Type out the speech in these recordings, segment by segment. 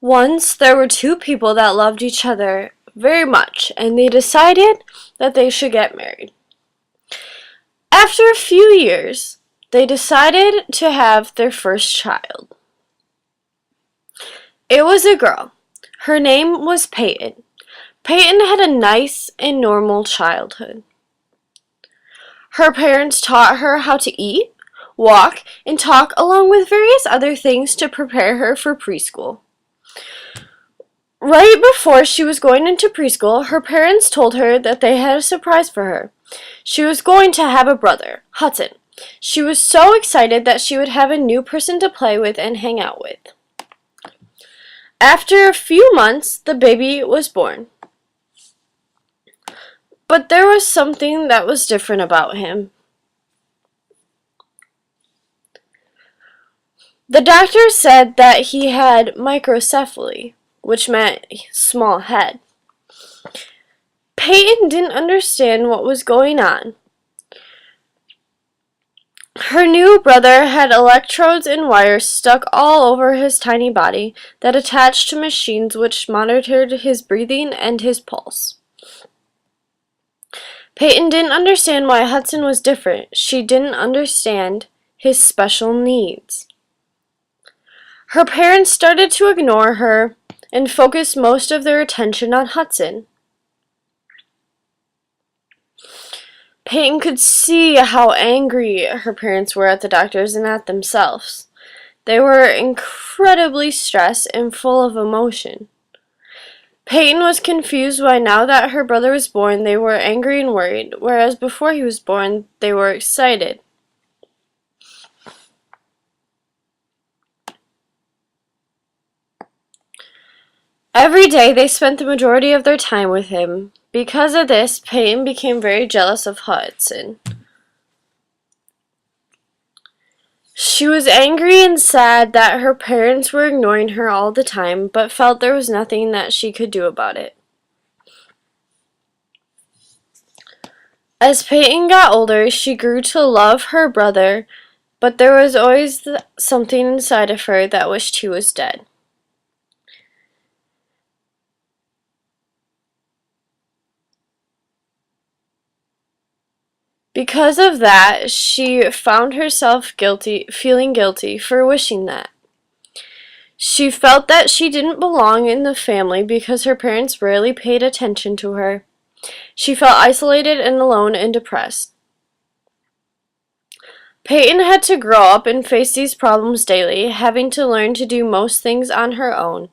Once there were two people that loved each other very much, and they decided that they should get married. After a few years, they decided to have their first child. It was a girl. Her name was Peyton. Peyton had a nice and normal childhood. Her parents taught her how to eat, walk, and talk, along with various other things to prepare her for preschool. Right before she was going into preschool, her parents told her that they had a surprise for her. She was going to have a brother, Hudson. She was so excited that she would have a new person to play with and hang out with. After a few months, the baby was born. But there was something that was different about him. The doctor said that he had microcephaly, which meant small head. Peyton didn't understand what was going on. Her new brother had electrodes and wires stuck all over his tiny body that attached to machines which monitored his breathing and his pulse. Peyton didn't understand why Hudson was different. She didn't understand his special needs. Her parents started to ignore her and focused most of their attention on Hudson. Peyton could see how angry her parents were at the doctors and at themselves. They were incredibly stressed and full of emotion. Peyton was confused why now that her brother was born, they were angry and worried, whereas before he was born, they were excited. Every day they spent the majority of their time with him. Because of this, Peyton became very jealous of Hudson. She was angry and sad that her parents were ignoring her all the time, but felt there was nothing that she could do about it. As Peyton got older, she grew to love her brother, but there was always something inside of her that wished he was dead. Because of that, she found herself feeling guilty for wishing that. She felt that she didn't belong in the family because her parents rarely paid attention to her. She felt isolated and alone and depressed. Peyton had to grow up and face these problems daily, having to learn to do most things on her own.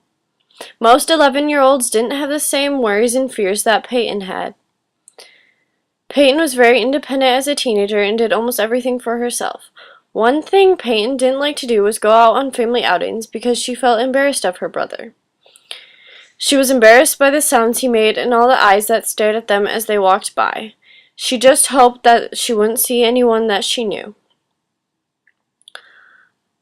Most 11-year-olds didn't have the same worries and fears that Peyton had. Peyton was very independent as a teenager and did almost everything for herself. One thing Peyton didn't like to do was go out on family outings because she felt embarrassed of her brother. She was embarrassed by the sounds he made and all the eyes that stared at them as they walked by. She just hoped that she wouldn't see anyone that she knew.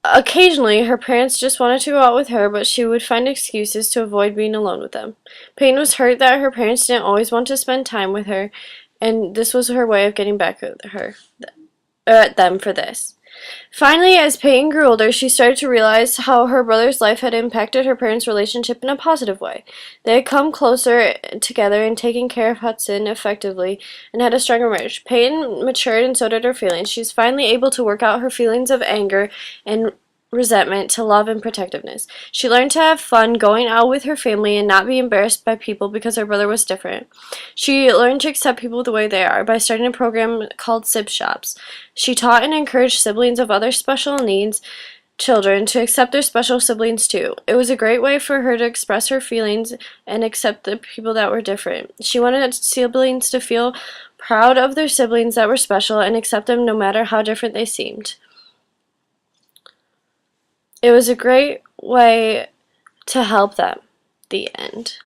Occasionally, her parents just wanted to go out with her, but she would find excuses to avoid being alone with them. Peyton was hurt that her parents didn't always want to spend time with her, and this was her way of getting back at them for this. Finally, as Peyton grew older, she started to realize how her brother's life had impacted her parents' relationship in a positive way. They had come closer together and taken care of Hudson effectively and had a stronger marriage. Peyton matured and so did her feelings. She's finally able to work out her feelings of anger and resentment to love and protectiveness. She learned to have fun going out with her family and not be embarrassed by people because her brother was different. She learned to accept people the way they are by starting a program called Sib Shops. She taught and encouraged siblings of other special needs children to accept their special siblings too. It was a great way for her to express her feelings and accept the people that were different. She wanted siblings to feel proud of their siblings that were special and accept them no matter how different they seemed. It was a great way to help them. The end.